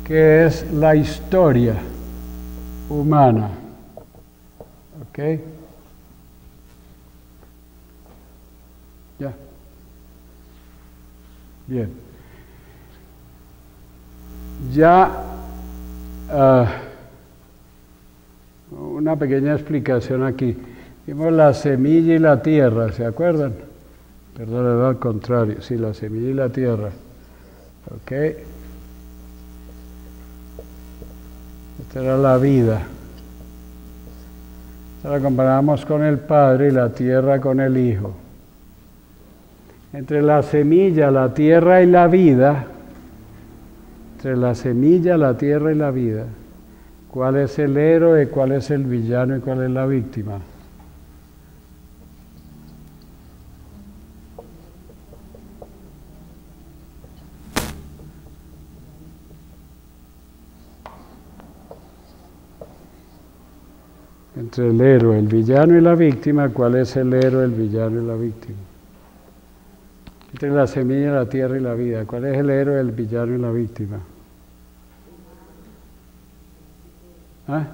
que es la historia humana. ¿Ok? Ya. Bien. Ya una pequeña explicación aquí. Vimos la semilla y la tierra, ¿se acuerdan? Perdón, era al contrario. Sí, la semilla y la tierra. ¿Ok? Esta era la vida. La comparamos con el Padre y la tierra con el Hijo. Entre la semilla, la tierra y la vida, entre la semilla, la tierra y la vida, ¿cuál es el héroe, cuál es el villano y cuál es la víctima? Entre el héroe, el villano y la víctima, ¿cuál es el héroe, el villano y la víctima? Entre la semilla, la tierra y la vida, ¿cuál es el héroe, el villano y la víctima? ¿Ah?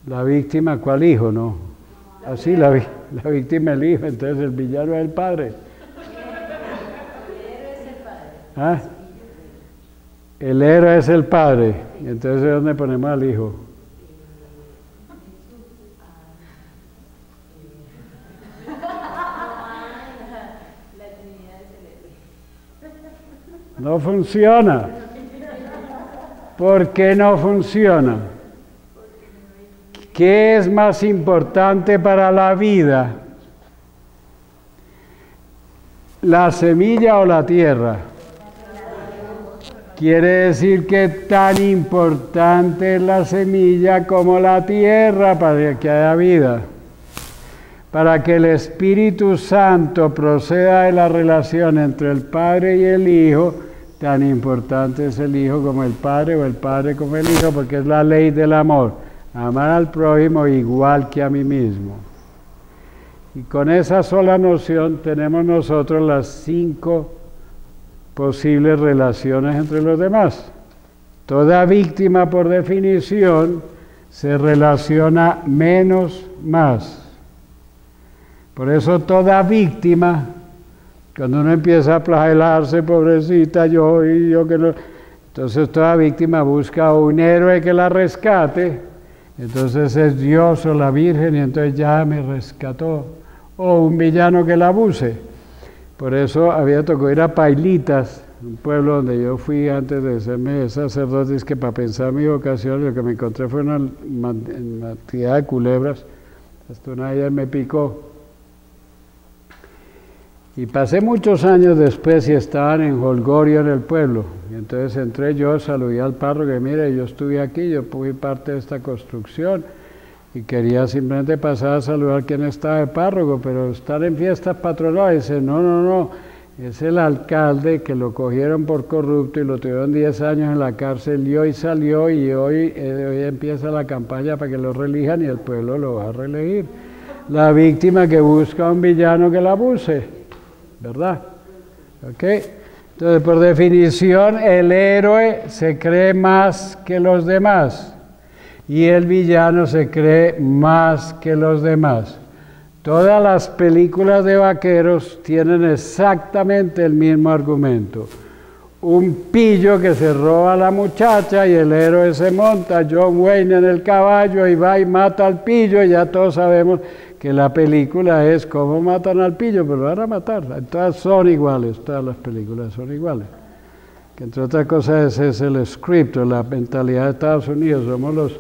La víctima, ¿cuál hijo? No. Así, la víctima es el hijo, entonces el villano es el padre. ¿Ah? El héroe es el padre, y entonces ¿dónde ponemos al hijo? No funciona. ¿Por qué no funciona? ¿Qué es más importante para la vida? ¿La semilla o la tierra? Quiere decir que tan importante es la semilla como la tierra para que haya vida. Para que el Espíritu Santo proceda de la relación entre el Padre y el Hijo, tan importante es el Hijo como el Padre o el Padre como el Hijo, porque es la ley del amor. Amar al prójimo igual que a mí mismo. Y con esa sola noción tenemos nosotros las 5 posibles relaciones entre los demás. Toda víctima, por definición, se relaciona menos más. Por eso toda víctima, cuando uno empieza a flagelarse, pobrecita yo y yo que no, entonces toda víctima busca un héroe que la rescate, entonces es Dios o la Virgen y entonces ya me rescató, o un villano que la abuse. Por eso había tocado ir a Pailitas, un pueblo donde yo fui antes de serme sacerdote, es que para pensar mi vocación lo que me encontré fue una cantidad de culebras, hasta una de ellas me picó. Y pasé muchos años después y estaban en Holgorio en el pueblo. Y entonces entré yo, saludé al párroco y mire, yo estuve aquí, yo fui parte de esta construcción y quería simplemente pasar a saludar a quien estaba de párroco, pero estar en fiestas patronales. Dice, no, es el alcalde que lo cogieron por corrupto y lo tuvieron 10 años en la cárcel y hoy salió y hoy empieza la campaña para que lo reelijan y el pueblo lo va a reelegir. La víctima que busca a un villano que la abuse. ¿Verdad? ¿Ok? Entonces, por definición, el héroe se cree más que los demás y el villano se cree más que los demás. Todas las películas de vaqueros tienen exactamente el mismo argumento. Un pillo que se roba a la muchacha y el héroe se monta, John Wayne en el caballo y va y mata al pillo y ya todos sabemos que la película es cómo matan al pillo, pero lo van a matar. Todas son iguales, todas las películas son iguales. Que entre otras cosas es el script, la mentalidad de Estados Unidos, somos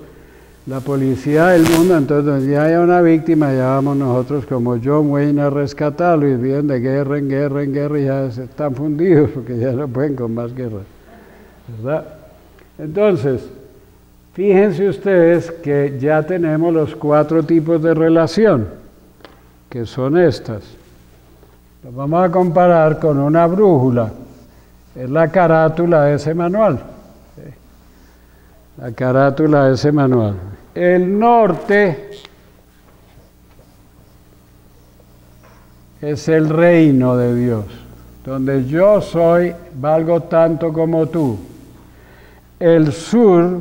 la policía del mundo, entonces donde ya haya una víctima, ya vamos nosotros como John Wayne a rescatarlo y vienen de guerra en guerra en guerra y ya se están fundidos porque ya no pueden con más guerra. ¿Verdad? Entonces, fíjense ustedes que ya tenemos los 4 tipos de relación, que son estas. Los vamos a comparar con una brújula. Es la carátula de ese manual. La carátula de ese manual. El norte es el reino de Dios, donde yo soy, valgo tanto como tú. el sur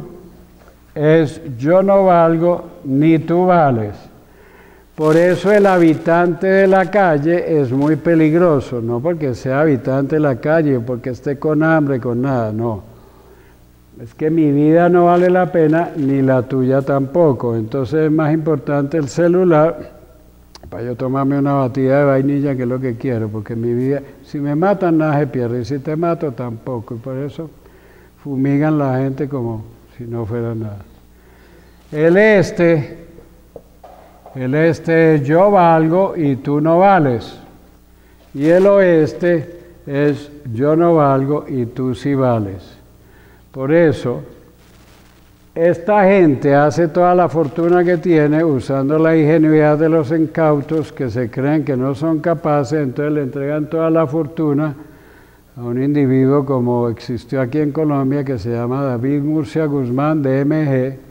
es yo no valgo ni tú vales. Por eso el habitante de la calle es muy peligroso, no porque sea habitante de la calle, porque esté con hambre, con nada, no. Es que mi vida no vale la pena, ni la tuya tampoco. Entonces es más importante el celular para yo tomarme una batida de vainilla, que es lo que quiero, porque mi vida, si me matan nada se pierde, y si te mato tampoco, y por eso fumigan la gente como si no fuera nada. El este es yo valgo y tú no vales. Y el oeste es yo no valgo y tú sí vales. Por eso, esta gente hace toda la fortuna que tiene usando la ingenuidad de los incautos que se creen que no son capaces, entonces le entregan toda la fortuna a un individuo como existió aquí en Colombia que se llama David Murcia Guzmán de MG,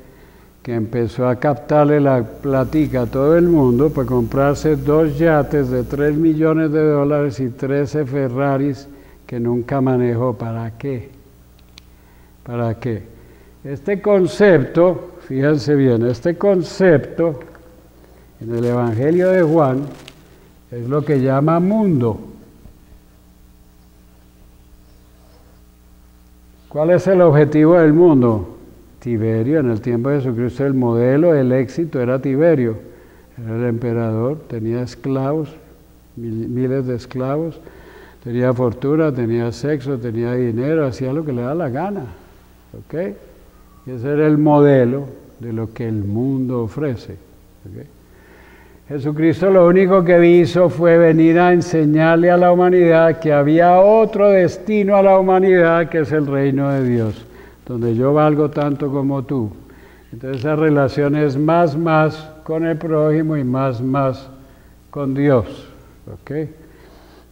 que empezó a captarle la platica a todo el mundo para comprarse 2 yates de $3 millones y 13 Ferraris que nunca manejó. ¿Para qué? ¿Para qué? Este concepto, fíjense bien, este concepto en el Evangelio de Juan es lo que llama mundo. ¿Cuál es el objetivo del mundo? Tiberio, en el tiempo de Jesucristo el modelo, el éxito era Tiberio, era el emperador, tenía esclavos, miles de esclavos, tenía fortuna, tenía sexo, tenía dinero, hacía lo que le da la gana, ¿ok? Y ese era el modelo de lo que el mundo ofrece, ¿ok? Jesucristo lo único que hizo fue venir a enseñarle a la humanidad que había otro destino a la humanidad, que es el reino de Dios, donde yo valgo tanto como tú. Entonces esa relación es más con el prójimo y más con Dios, ¿ok?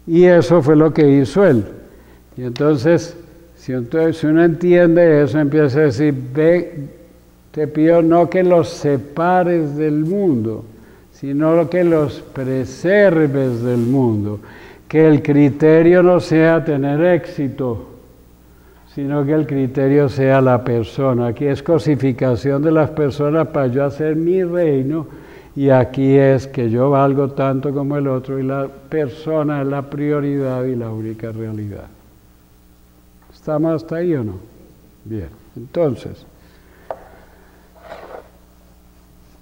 Y eso fue lo que hizo él. Y entonces, si uno entiende eso, empieza a decir, ve, te pido no que los separes del mundo, sino que los preserves del mundo, que el criterio no sea tener éxito, sino que el criterio sea la persona. Aquí es cosificación de las personas para yo hacer mi reino, y aquí es que yo valgo tanto como el otro, y la persona es la prioridad y la única realidad. ¿Estamos hasta ahí o no? Bien, entonces,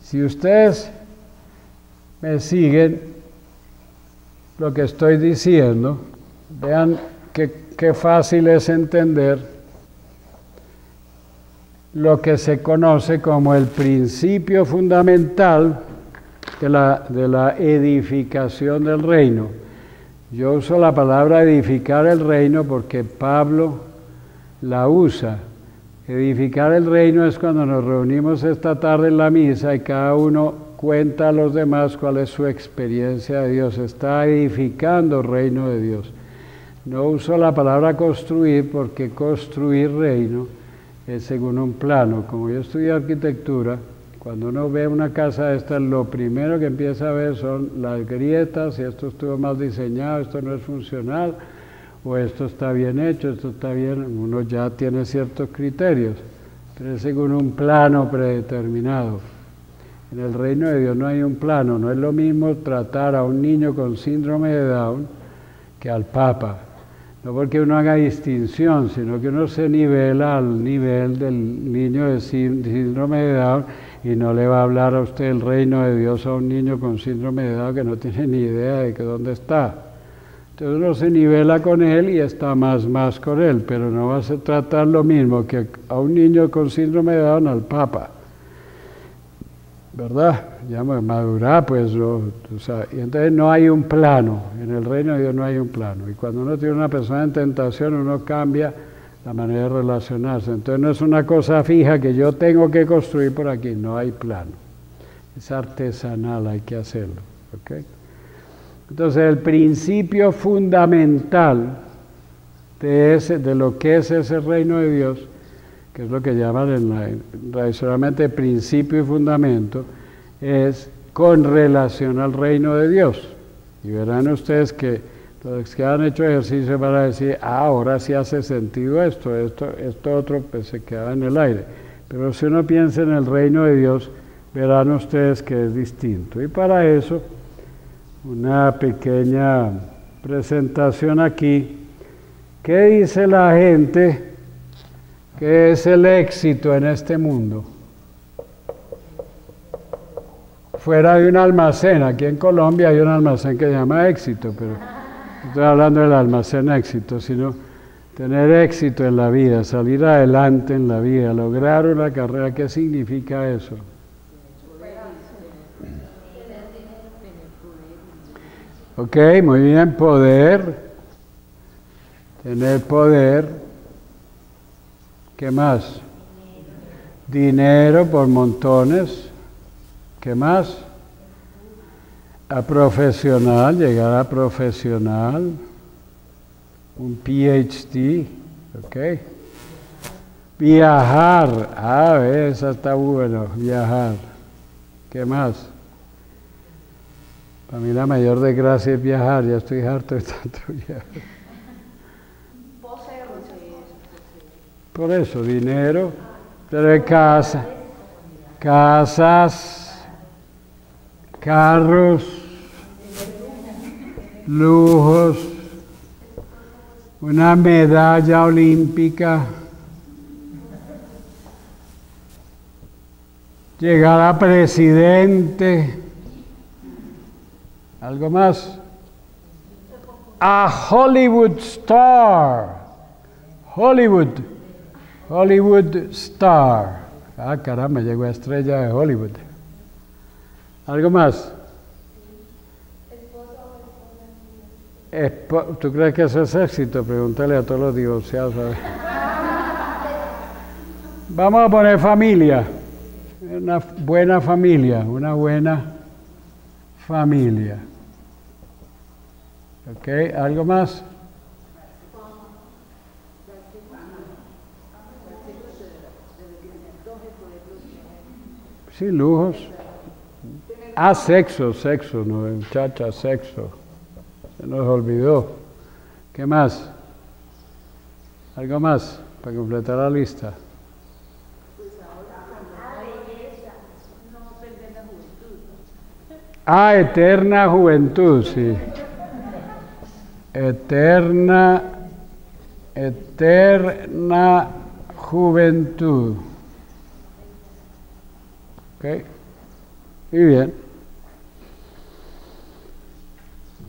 si ustedes me siguen lo que estoy diciendo, vean qué fácil es entender lo que se conoce como el principio fundamental de la edificación del reino. Yo uso la palabra edificar el reino porque Pablo la usa. Edificar el reino es cuando nos reunimos esta tarde en la misa y cada uno cuenta a los demás cuál es su experiencia de Dios. Está edificando el reino de Dios. No uso la palabra construir porque construir reino es según un plano. Como yo estudié arquitectura, cuando uno ve una casa de estas, lo primero que empieza a ver son las grietas, si esto estuvo mal diseñado, esto no es funcional, o esto está bien hecho, esto está bien. Uno ya tiene ciertos criterios, pero es según un plano predeterminado. En el reino de Dios no hay un plano, no es lo mismo tratar a un niño con síndrome de Down que al Papa. No porque uno haga distinción, sino que uno se nivela al nivel del niño de síndrome de Down, y no le va a hablar a usted el reino de Dios a un niño con síndrome de Down que no tiene ni idea de que dónde está. Entonces uno se nivela con él y está más con él, pero no va a tratar lo mismo que a un niño con síndrome de Down al Papa. ¿Verdad? Ya madurar, pues, y entonces no hay un plano, en el reino de Dios no hay un plano, y cuando uno tiene una persona en tentación, uno cambia la manera de relacionarse, entonces no es una cosa fija que yo tengo que construir por aquí, no hay plano, es artesanal, hay que hacerlo, ¿ok? Entonces el principio fundamental de lo que es ese reino de Dios, que es lo que llaman tradicionalmente principio y fundamento, es con relación al reino de Dios. Y verán ustedes que Los que han hecho ejercicio van a decir, ahora sí hace sentido esto otro pues se queda en el aire. Pero si uno piensa en el reino de Dios, verán ustedes que es distinto. Y para eso, una pequeña presentación aquí. ¿Qué dice la gente que es el éxito en este mundo? Fuera de un almacén, aquí en Colombia hay un almacén que se llama Éxito, pero no estoy hablando del almacén Éxito, sino tener éxito en la vida, salir adelante en la vida, lograr una carrera. ¿Qué significa eso? Ok, muy bien, poder, tener poder. ¿Qué más? Dinero por montones. ¿Qué más? A profesional, llegar a profesional, un PhD, ¿ok? Viajar, esa está bueno, viajar. ¿Qué más? Para mí la mayor desgracia es viajar, ya estoy harto de tanto viajar. Por eso, dinero, tener casa, casas, carros, lujos, una medalla olímpica, llegar a presidente, algo más, a Hollywood star, Hollywood star. Ah, caramba, llegó a estrella de Hollywood. ¿Algo más? ¿Tú crees que eso es éxito? Pregúntale a todos los divorciados. Vamos a poner familia. Una buena familia. ¿Ok? ¿Algo más? Sí, lujos. Ah, sexo, no, muchacha, sexo. Se nos olvidó. ¿Qué más? ¿Algo más para completar la lista? Ah, eterna juventud, sí. Eterna juventud. ¿Ok? Muy bien.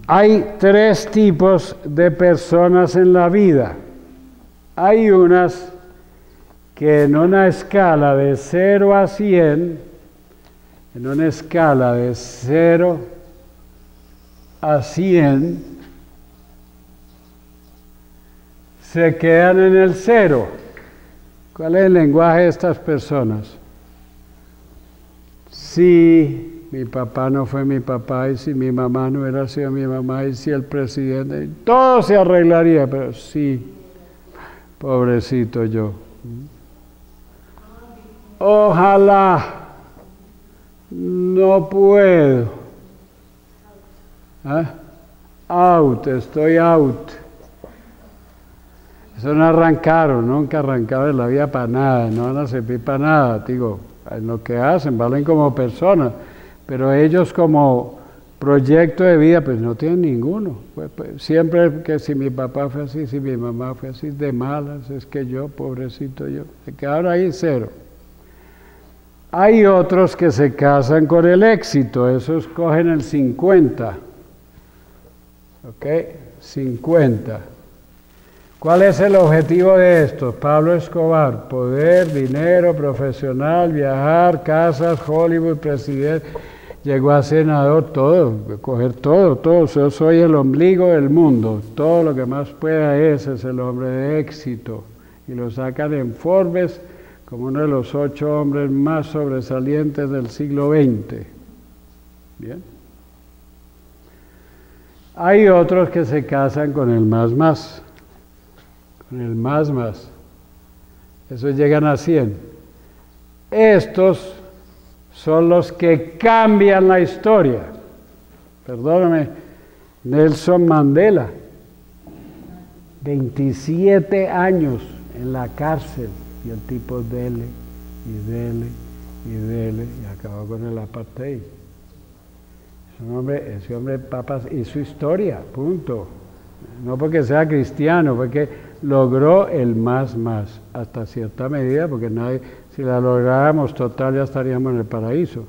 Hay tres tipos de personas en la vida. Hay unas que en una escala de 0 a 100, en una escala de 0 a 100, se quedan en el 0. ¿Cuál es el lenguaje de estas personas? Si mi papá no fue mi papá, y si mi mamá no hubiera sido mi mamá, y si el presidente, todo se arreglaría, pero sí, pobrecito yo. Ojalá, no puedo. Estoy out. Eso no arrancaron, nunca arrancaron en la vida para nada, no van a servir para nada, digo, en lo que hacen, valen como personas. Pero ellos como proyecto de vida, pues no tienen ninguno. Pues, siempre que si mi papá fue así, si mi mamá fue así, de malas, es que yo, pobrecito yo, se quedaron ahí 0. Hay otros que se casan con el éxito, esos cogen el 50. ¿Ok? 50. ¿Cuál es el objetivo de esto? Pablo Escobar, poder, dinero, profesional, viajar, casas, Hollywood, presidente, llegó a senador, todo, coger todo, yo soy el ombligo del mundo, todo lo que más pueda ese es el hombre de éxito. Y lo sacan en Forbes como uno de los 8 hombres más sobresalientes del siglo XX. Bien. Hay otros que se casan con el más. Con el más. Esos llegan a 100. Estos son los que cambian la historia. Perdóname, Nelson Mandela 27 años en la cárcel y el tipo dele y dele y dele y acabó con el apartheid. Ese hombre papas hizo historia, punto. No porque sea cristiano, porque logró el más hasta cierta medida, porque nadie, si la lográramos total ya estaríamos en el paraíso.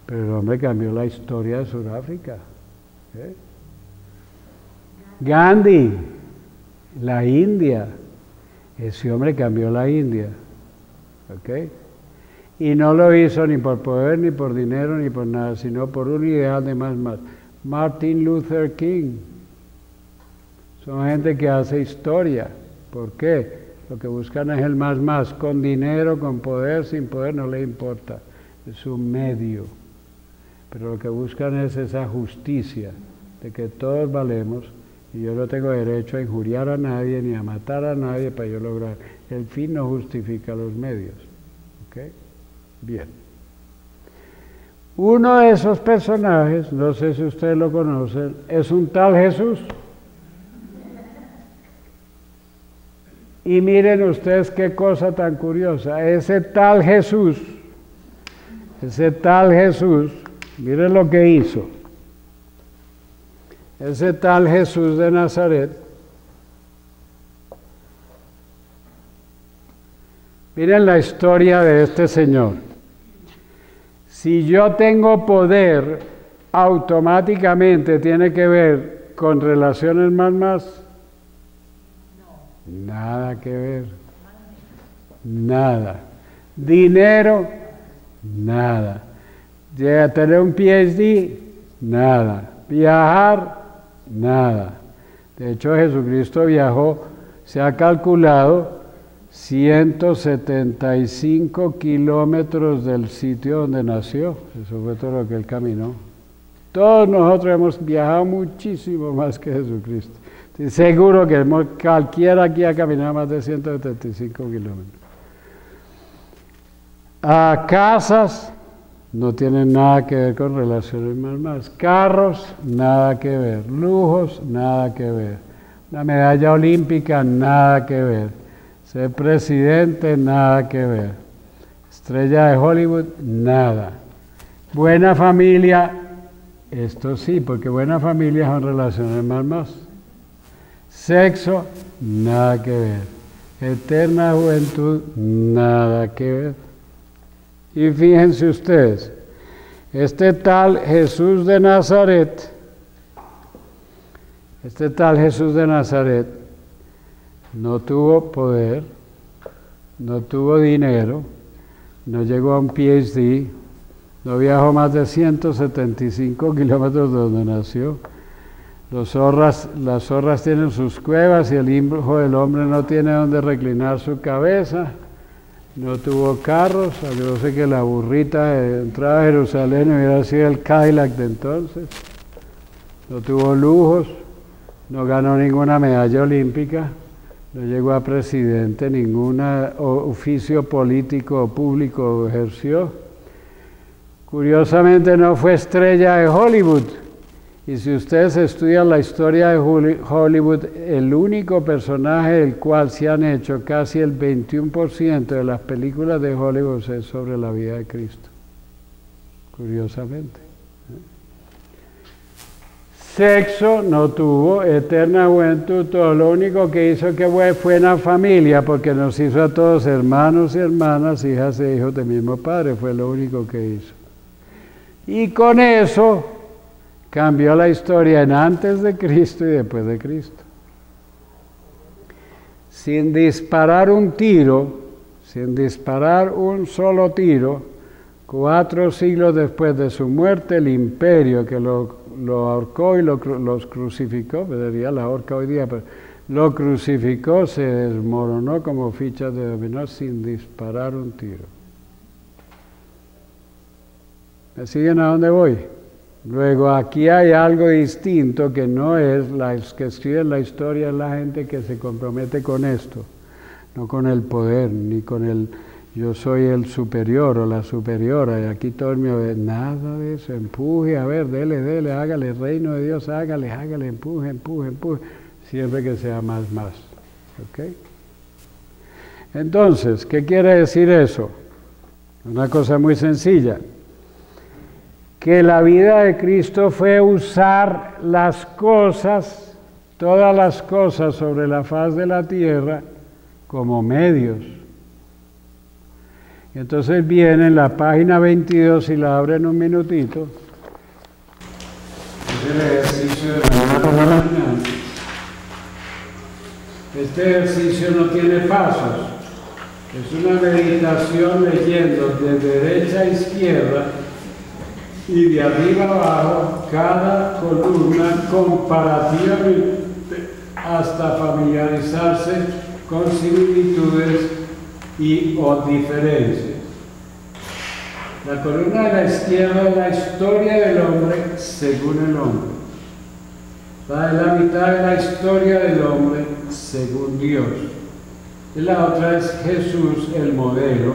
Pero el hombre cambió la historia de Sudáfrica. Gandhi, la India, ese hombre cambió la India. ¿Ok? Y no lo hizo ni por poder, ni por dinero, ni por nada, sino por un ideal de más. Martin Luther King. Son gente que hace historia. ¿Por qué? Lo que buscan es el más. Con dinero, con poder, sin poder, no les importa. Es un medio. Pero lo que buscan es esa justicia de que todos valemos y yo no tengo derecho a injuriar a nadie ni a matar a nadie para yo lograr. El fin no justifica los medios. ¿Ok? Bien. Uno de esos personajes, no sé si ustedes lo conocen, es un tal Jesús. Y miren ustedes qué cosa tan curiosa. Ese tal Jesús, miren lo que hizo. Ese tal Jesús de Nazaret, miren la historia de este señor. Si yo tengo poder, automáticamente tiene que ver con relaciones más. Nada que ver. Nada. Dinero, nada. Tener un PhD, nada. Viajar, nada. De hecho, Jesucristo viajó, se ha calculado, 175 kilómetros del sitio donde nació. Eso fue todo lo que él caminó. Todos nosotros hemos viajado muchísimo más que Jesucristo. Estoy seguro que cualquiera aquí ha caminado más de 175 kilómetros. A casas, no tienen nada que ver con relaciones más. Carros, nada que ver. Lujos, nada que ver. Una medalla olímpica, nada que ver. Ser presidente, nada que ver. Estrella de Hollywood, nada. Buena familia, esto sí, porque buena familia son relaciones más. Sexo, nada que ver. Eterna juventud, nada que ver. Y fíjense ustedes, este tal Jesús de Nazaret, no tuvo poder, no tuvo dinero, no llegó a un PhD, no viajó más de 175 kilómetros de donde nació. Las zorras tienen sus cuevas y el hijo del hombre no tiene donde reclinar su cabeza. No tuvo carros, yo sé que la burrita de entrada a Jerusalén hubiera sido el Cadillac de entonces. No tuvo lujos, no ganó ninguna medalla olímpica, no llegó a presidente, ningún oficio político o público ejerció. Curiosamente no fue estrella de Hollywood. Y si ustedes estudian la historia de Hollywood, el único personaje del cual se han hecho casi el 21% de las películas de Hollywood es sobre la vida de Cristo. Curiosamente. Sexo no tuvo, eterna juventud, todo. Lo único que hizo que fue una familia, porque nos hizo a todos hermanos y hermanas, hijas e hijos del mismo Padre, fue lo único que hizo. Y con eso cambió la historia en antes de Cristo y después de Cristo. Sin disparar un tiro, sin disparar un solo tiro, 4 siglos después de su muerte, el imperio que lo ahorcó y los crucificó, sería la horca hoy día, pero lo crucificó, se desmoronó como fichas de dominó sin disparar un tiro. ¿Me siguen a dónde voy? Luego aquí hay algo distinto que no es los que escriben la historia, es la gente que se compromete con esto, no con el poder, ni con el yo soy el superior o la superiora, y aquí todo el mundo, nada de eso, empuje, a ver, dele, hágale, reino de Dios, hágale, empuje. siempre que sea más. ¿Ok? Entonces, ¿qué quiere decir eso? Una cosa muy sencilla. Que la vida de Cristo fue usar las cosas, todas las cosas sobre la faz de la tierra, como medios. Y entonces viene en la página 22, si la abren un minutito, es el ejercicio de mañana. Este ejercicio no tiene pasos, es una meditación leyendo de derecha a izquierda y de arriba a abajo cada columna comparativamente hasta familiarizarse con similitudes y o diferencias. La columna de la izquierda es la historia del hombre según el hombre. La de la mitad es la historia del hombre según Dios. Y la otra es Jesús, el modelo,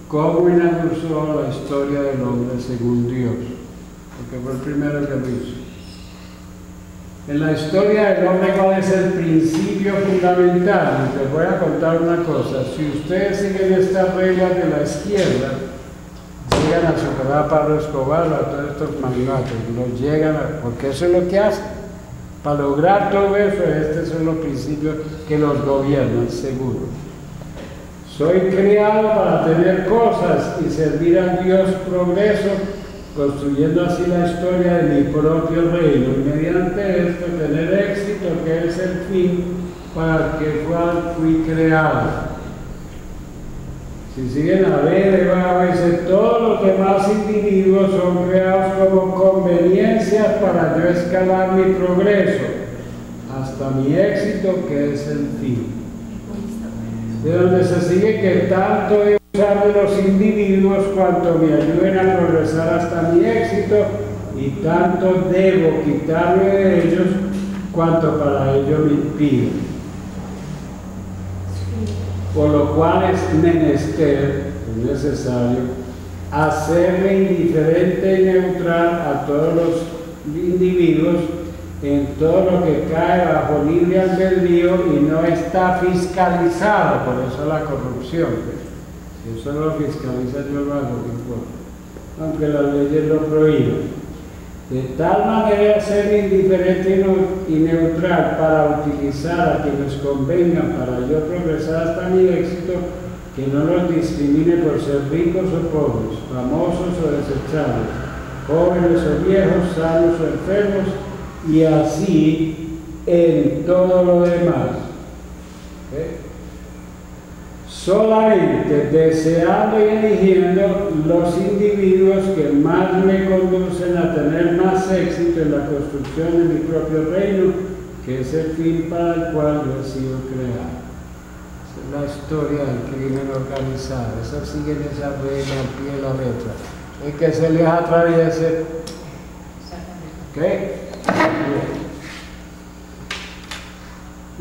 cómo inauguró la historia del hombre según Dios, porque fue el primero que lo hizo. En la historia del hombre, ¿cuál es el principio fundamental? Les voy a contar una cosa. Si ustedes siguen estas reglas de la izquierda, llegan a superar a Pablo Escobar, a todos estos magnates, los llegan a, porque eso es lo que hacen. Para lograr todo eso, estos son los principios que los gobiernan, seguro. Soy creado para tener cosas y servir a Dios progreso, construyendo así la historia de mi propio reino, y mediante esto tener éxito, que es el fin para el que fui creado. Si siguen a ver debajo, dice, todos los demás individuos son creados como conveniencias para yo escalar mi progreso, hasta mi éxito, que es el fin. De donde se sigue que tanto he usado de los individuos cuanto me ayuden a progresar hasta mi éxito, y tanto debo quitarme de ellos cuanto para ello me impiden. Por lo cual es menester, es necesario, hacerme indiferente y neutral a todos los individuos en todo lo que cae bajo libre albedrío y no está fiscalizado, por eso la corrupción. Si eso lo fiscaliza, yo lo hago, no importa, aunque las leyes lo prohíban. De tal manera ser indiferente y neutral para utilizar a quienes convengan para yo progresar hasta mi éxito, que no los discrimine por ser ricos o pobres, famosos o desechables, jóvenes o viejos, sanos o enfermos, y así en todo lo demás. Solamente deseando y eligiendo los individuos que más me conducen a tener más éxito en la construcción de mi propio reino, que es el fin para el cual yo he sido creado. Esa es la historia del crimen organizado. Esa siguen esa regla al pie de la letra. El que se les atraviese. ¿Ok?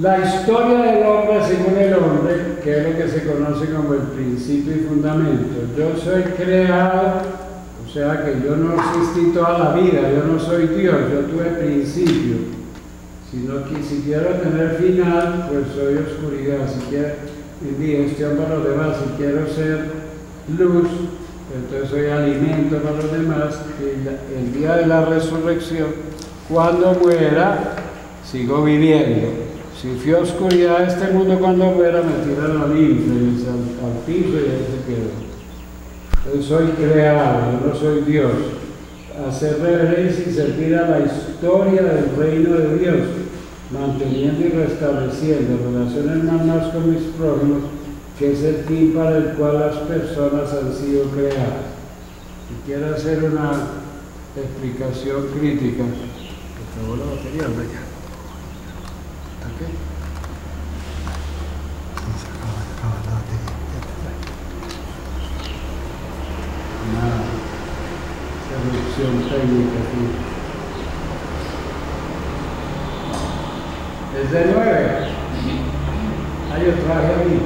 La historia del hombre según el hombre, que es lo que se conoce como el principio y fundamento. Yo soy creado, o sea que yo no existí toda la vida, yo no soy Dios, yo tuve principio. Si quiero tener final, pues soy oscuridad. Si quiero digestión para los demás, si quiero ser luz, entonces soy alimento para los demás. Y el día de la resurrección, cuando muera, sigo viviendo. Si fui a oscuridad de este mundo, cuando muera me tiran al infierno, al piso, y ahí se quedó. Entonces soy creado, yo no soy Dios. Hacer reverencia y servir a la historia del reino de Dios, manteniendo y restableciendo relaciones más con mis prójimos, que es el fin para el cual las personas han sido creadas. Si quiero hacer una explicación crítica, por favor, la batería, venga. Una solución técnica aquí. Es de 9. Yo traje ahí.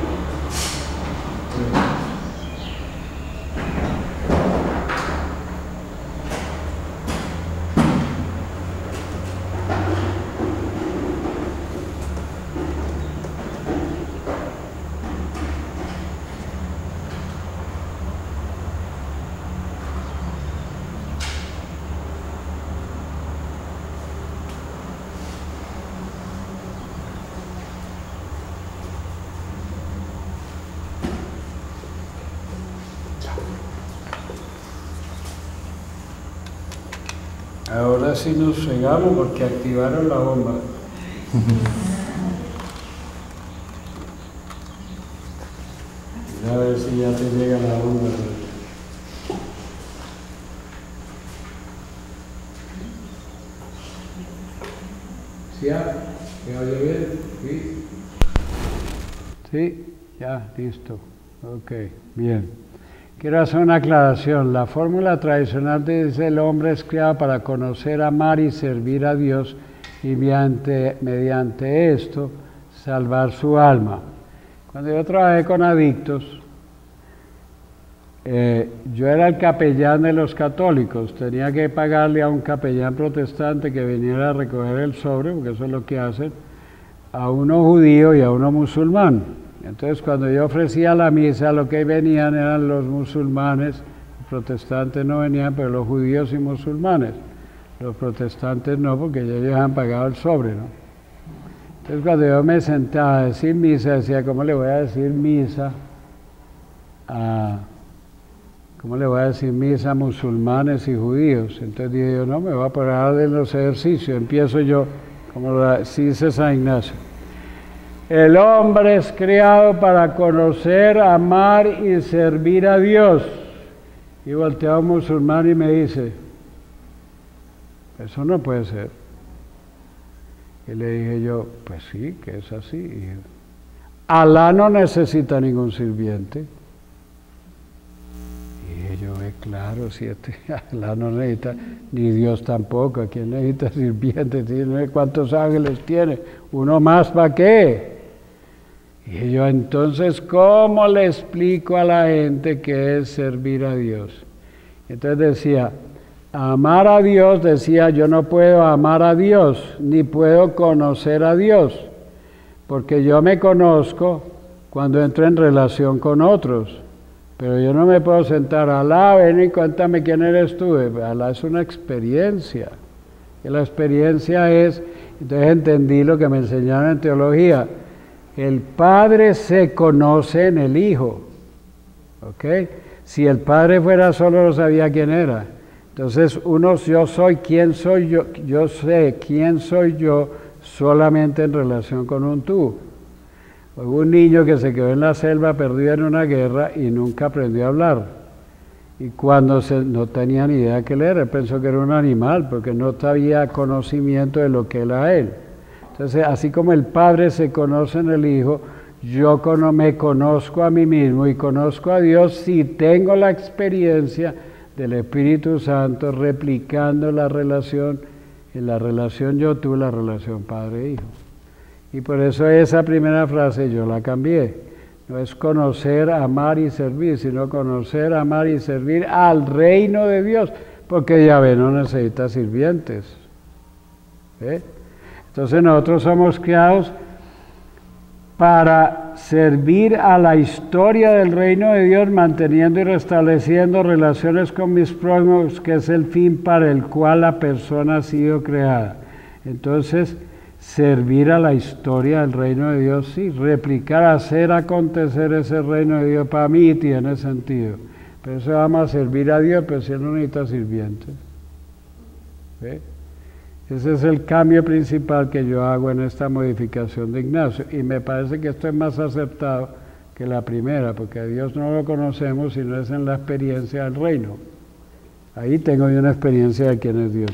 Ahora sí nos fregamos porque activaron la bomba. A ver si ya te llega la bomba. ¿Sí? ¿Me oye bien? Sí. Sí, ya, listo. Ok, bien. Quiero hacer una aclaración. La fórmula tradicional dice el hombre es creado para conocer, amar y servir a Dios y mediante esto salvar su alma. Cuando yo trabajé con adictos, yo era el capellán de los católicos. Tenía que pagarle a un capellán protestante que viniera a recoger el sobre, porque eso es lo que hacen, a uno judío y a uno musulmán. Entonces, cuando yo ofrecía la misa, lo que venían eran los musulmanes, los protestantes no venían, pero los judíos y musulmanes. Los protestantes no, porque ellos han pagado el sobre, ¿no? Entonces, cuando yo me sentaba a decir misa, decía, ¿cómo le voy a decir misa a musulmanes y judíos? Entonces dije yo, no, me voy a parar de los ejercicios. Empiezo yo, como lo dice San Ignacio. El hombre es creado para conocer, amar y servir a Dios. Y voltea a un musulmán y me dice, eso no puede ser. Y le dije yo, pues sí, que es así. Y Alá no necesita ningún sirviente. Y dije yo, claro, si Alá no necesita, ni Dios tampoco. ¿A quién necesita sirviente? ¿Cuántos ángeles tiene? ¿Uno más para qué? Y yo, entonces, ¿cómo le explico a la gente qué es servir a Dios? Entonces decía, amar a Dios, decía, yo no puedo amar a Dios, ni puedo conocer a Dios, porque yo me conozco cuando entro en relación con otros, pero yo no me puedo sentar, Alá, ven y cuéntame quién eres tú. Alá es una experiencia, y la experiencia es, entonces entendí lo que me enseñaron en teología. El Padre se conoce en el Hijo, ¿ok? Si el Padre fuera solo, no sabía quién era. Entonces, yo soy quién soy yo sé quién soy yo solamente en relación con un tú. Hubo un niño que se quedó en la selva perdido en una guerra y nunca aprendió a hablar. Y cuando no tenía ni idea qué leer, él pensó que era un animal, porque no tenía conocimiento de lo que era él. Entonces, así como el Padre se conoce en el Hijo, yo me conozco a mí mismo y conozco a Dios si tengo la experiencia del Espíritu Santo replicando la relación, en la relación yo tú, la relación Padre-Hijo. Y por eso esa primera frase yo la cambié. No es conocer, amar y servir, sino conocer, amar y servir al reino de Dios, porque Yahvé no necesita sirvientes. Entonces nosotros somos creados para servir a la historia del reino de Dios, manteniendo y restableciendo relaciones con mis prójimos, que es el fin para el cual la persona ha sido creada. Entonces, servir a la historia del reino de Dios, sí, replicar, hacer acontecer ese reino de Dios, para mí tiene sentido. Pero eso vamos a servir a Dios, pero si Él no necesita sirvientes. Ese es el cambio principal que yo hago en esta modificación de Ignacio, y me parece que esto es más acertado que la primera, porque a Dios no lo conocemos si no es en la experiencia del reino. Ahí tengo yo una experiencia de quién es Dios.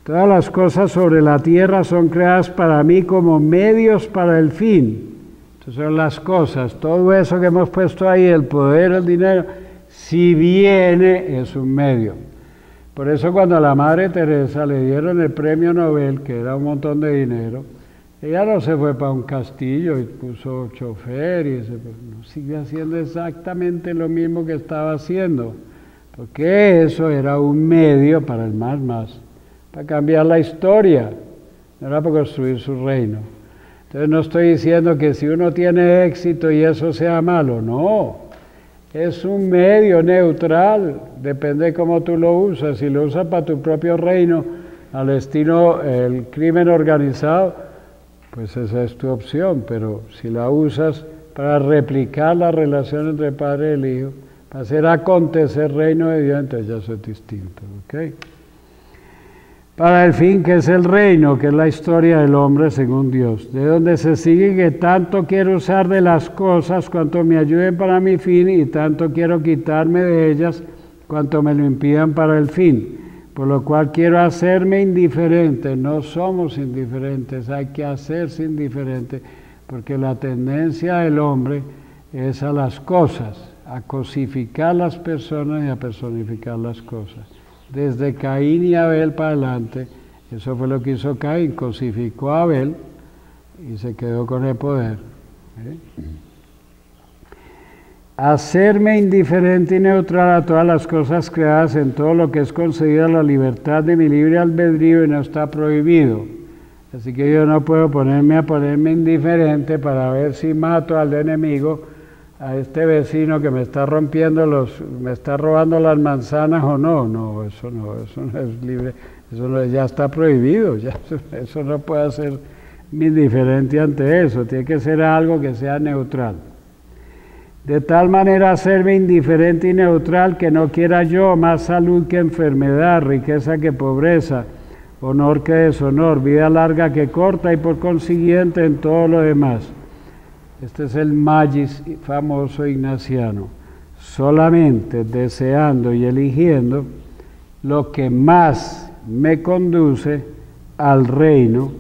Todas las cosas sobre la tierra son creadas para mí como medios para el fin. Entonces son las cosas, todo eso que hemos puesto ahí, el poder, el dinero, si viene es un medio. Por eso cuando a la Madre Teresa le dieron el premio Nobel, que era un montón de dinero, ella no se fue para un castillo y puso chofer y no, sigue haciendo exactamente lo mismo que estaba haciendo, porque eso era un medio para el más, para cambiar la historia, no era para construir su reino. Entonces no estoy diciendo que si uno tiene éxito y eso sea malo, no. Es un medio neutral, depende de cómo tú lo usas. Si lo usas para tu propio reino, al estilo el crimen organizado, pues esa es tu opción. Pero si la usas para replicar la relación entre el Padre y el Hijo, para hacer acontecer el reino de Dios, entonces ya eso es distinto. ¿Okay? para el fin que es el reino, que es la historia del hombre según Dios, de donde se sigue que tanto quiero usar de las cosas cuanto me ayuden para mi fin y tanto quiero quitarme de ellas cuanto me lo impidan para el fin, por lo cual quiero hacerme indiferente. No somos indiferentes, hay que hacerse indiferente, porque la tendencia del hombre es a las cosas, a cosificar las personas y a personificar las cosas. Desde Caín y Abel para adelante, eso fue lo que hizo Caín, cosificó a Abel y se quedó con el poder. Hacerme indiferente y neutral a todas las cosas creadas en todo lo que es concedido a la libertad de mi libre albedrío y no está prohibido. Así que yo no puedo ponerme indiferente para ver si mato al enemigo, a este vecino que me está me está robando las manzanas o no. No, eso no es libre, ya está prohibido, eso no puede ser indiferente ante eso, tiene que ser algo que sea neutral. De tal manera hacerme indiferente y neutral que no quiera yo más salud que enfermedad, riqueza que pobreza, honor que deshonor, vida larga que corta y por consiguiente en todo lo demás. Este es el magis famoso ignaciano, solamente deseando y eligiendo lo que más me conduce al reino,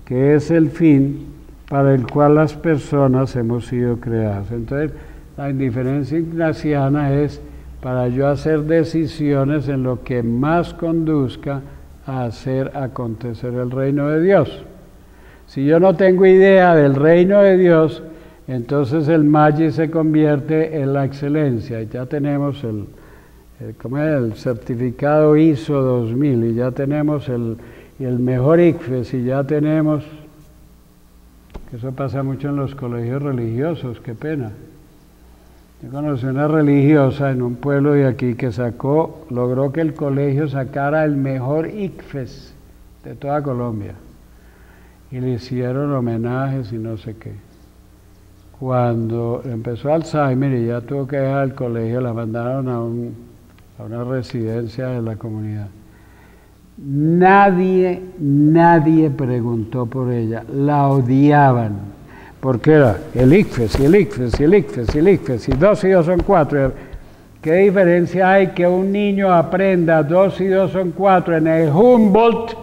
que es el fin para el cual las personas hemos sido creadas. Entonces, la indiferencia ignaciana es para yo hacer decisiones en lo que más conduzca a hacer acontecer el reino de Dios. Si yo no tengo idea del reino de Dios, entonces el magis se convierte en la excelencia. Ya tenemos el certificado ISO 2000 y ya tenemos el mejor ICFES y ya tenemos, que eso pasa mucho en los colegios religiosos, qué pena. Yo conocí una religiosa en un pueblo de aquí que logró que el colegio sacara el mejor ICFES de toda Colombia y le hicieron homenajes y no sé qué. Cuando empezó Alzheimer y ya tuvo que dejar el colegio, la mandaron a una residencia de la comunidad. Nadie preguntó por ella, la odiaban, porque era el ICFES y el ICFES y el ICFES y el ICFES, y 2 y 2 son 4. ¿Qué diferencia hay que un niño aprenda 2 y 2 son 4 en el Humboldt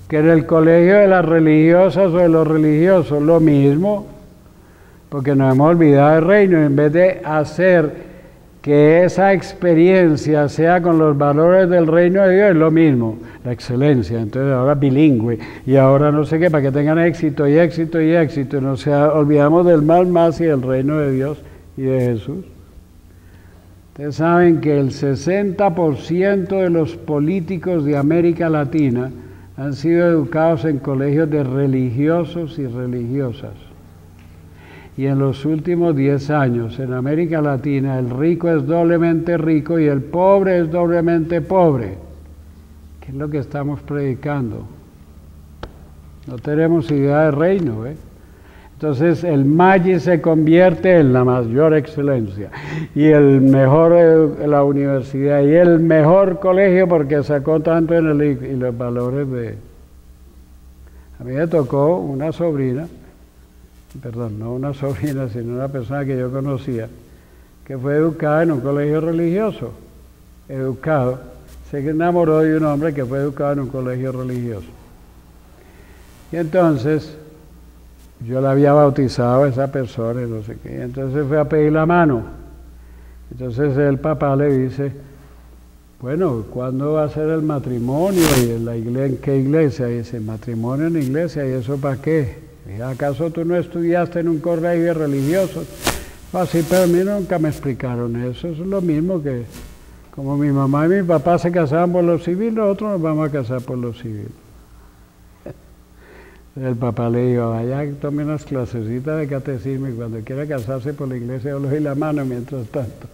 que en el colegio de las religiosas o de los religiosos? Lo mismo. Porque nos hemos olvidado del reino, y en vez de hacer que esa experiencia sea con los valores del reino de Dios, es lo mismo, la excelencia. Entonces ahora bilingüe, y ahora no sé qué, para que tengan éxito y éxito y éxito, y nos olvidamos del más y del reino de Dios y de Jesús. Ustedes saben que el 60% de los políticos de América Latina han sido educados en colegios de religiosos y religiosas. Y en los últimos 10 años en América Latina el rico es doblemente rico y el pobre es doblemente pobre. ¿Qué es lo que estamos predicando? No tenemos idea de reino, ¿eh? Entonces el magis se convierte en la mayor excelencia y el mejor la universidad y el mejor colegio porque sacó tanto en y los valores de... A mí me tocó una sobrina, perdón, no una sobrina, sino una persona que yo conocía, que fue educada en un colegio religioso, se enamoró de un hombre que fue educado en un colegio religioso. Y entonces, yo la había bautizado a esa persona y no sé qué, y entonces fue a pedir la mano. Entonces el papá le dice, bueno, ¿cuándo va a ser el matrimonio? ¿Y en qué iglesia? Y dice, matrimonio en iglesia, ¿y eso para qué? ¿Acaso tú no estudiaste en un colegio religioso? Sí, pero a mí nunca me explicaron eso. Eso es lo mismo que, como mi mamá y mi papá se casaban por lo civil, nosotros nos vamos a casar por lo civil. El papá le dijo, vaya, tome unas clasecitas de catecismo y cuando quiera casarse por la iglesia, yo le doy la mano mientras tanto.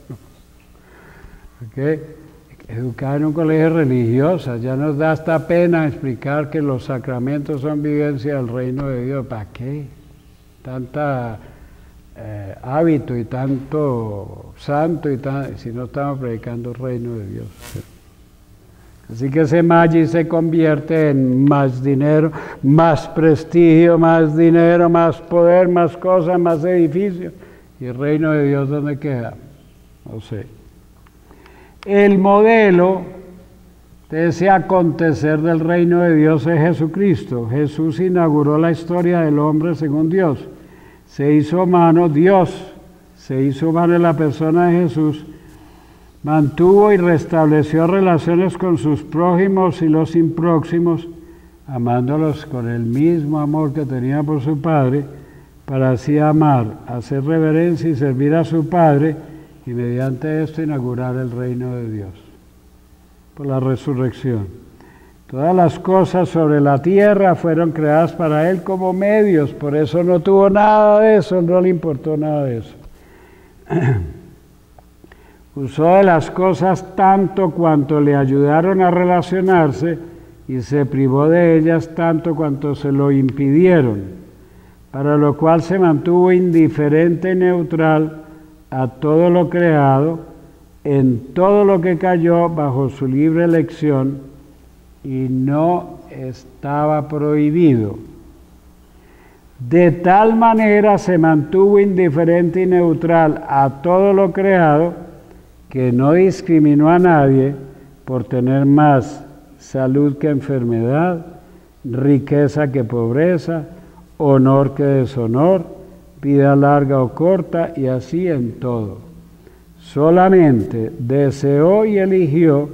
Porque educar en un colegio religioso, ya nos da hasta pena explicar que los sacramentos son vivencia del reino de Dios. ¿Para qué? Tanta hábito y tanto santo y si no estamos predicando el reino de Dios. Así que ese Maggi se convierte en más dinero, más prestigio, más dinero, más poder, más cosas, más edificios. ¿Y el reino de Dios dónde queda? No sé. El modelo de ese acontecer del reino de Dios es Jesucristo. Jesús inauguró la historia del hombre según Dios. Se hizo humano, Dios se hizo humano en la persona de Jesús. Mantuvo y restableció relaciones con sus prójimos y los impróximos, amándolos con el mismo amor que tenía por su Padre, para así amar, hacer reverencia y servir a su Padre, y mediante esto inaugurar el reino de Dios. Por la resurrección. Todas las cosas sobre la tierra fueron creadas para Él como medios, por eso no tuvo nada de eso, no le importó nada de eso. Usó de las cosas tanto cuanto le ayudaron a relacionarse y se privó de ellas tanto cuanto se lo impidieron, para lo cual se mantuvo indiferente y neutral a todo lo creado, en todo lo que cayó bajo su libre elección y no estaba prohibido. De tal manera se mantuvo indiferente y neutral a todo lo creado, que no discriminó a nadie por tener más salud que enfermedad, riqueza que pobreza, honor que deshonor, vida larga o corta, y así en todo. Solamente deseó y eligió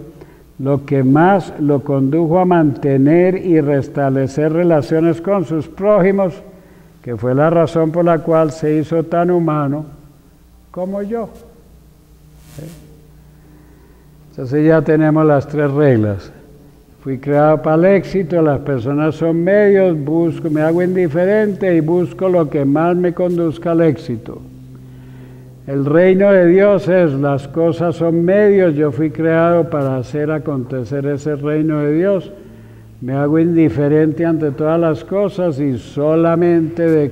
lo que más lo condujo a mantener y restablecer relaciones con sus prójimos, que fue la razón por la cual se hizo tan humano como yo. Entonces ya tenemos las tres reglas. Fui creado para el éxito, las personas son medios, me hago indiferente y busco lo que más me conduzca al éxito. El reino de Dios es, las cosas son medios, yo fui creado para hacer acontecer ese reino de Dios. Me hago indiferente ante todas las cosas y solamente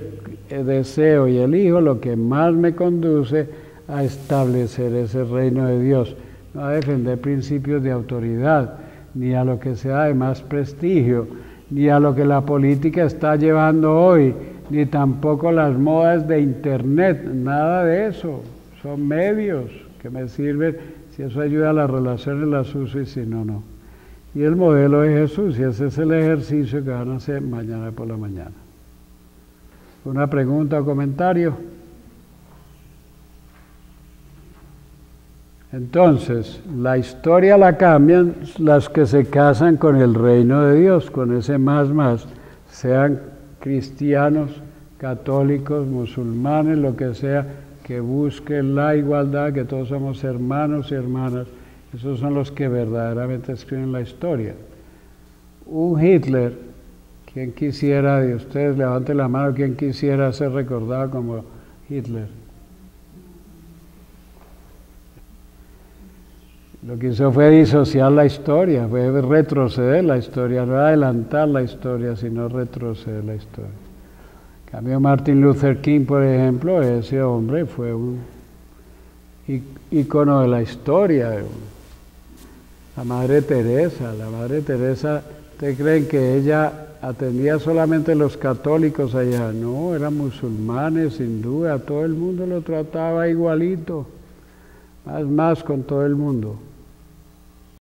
deseo y elijo lo que más me conduce a establecer ese reino de Dios. No a defender principios de autoridad, ni a lo que sea de más prestigio, ni a lo que la política está llevando hoy, ni tampoco las modas de internet, nada de eso. Son medios que me sirven, si eso ayuda a las relaciones las uso y si no, no. Y el modelo es Jesús, y ese es el ejercicio que van a hacer mañana por la mañana. ¿Una pregunta o comentario? Entonces, la historia la cambian las que se casan con el reino de Dios, con ese más, sean cristianos, católicos, musulmanes, lo que sea, que busquen la igualdad, que todos somos hermanos y hermanas. Esos son los que verdaderamente escriben la historia. Un Hitler, ¿quién quisiera, de ustedes levanten la mano, quién quisiera ser recordado como Hitler? Lo que hizo fue disociar la historia, fue retroceder la historia, no adelantar la historia, sino retroceder la historia. En cambio, Martin Luther King, por ejemplo, ese hombre fue un ícono de la historia. La Madre Teresa, ¿ustedes creen que ella atendía solamente a los católicos allá? No, eran musulmanes, hindúes, a todo el mundo lo trataba igualito, más con todo el mundo.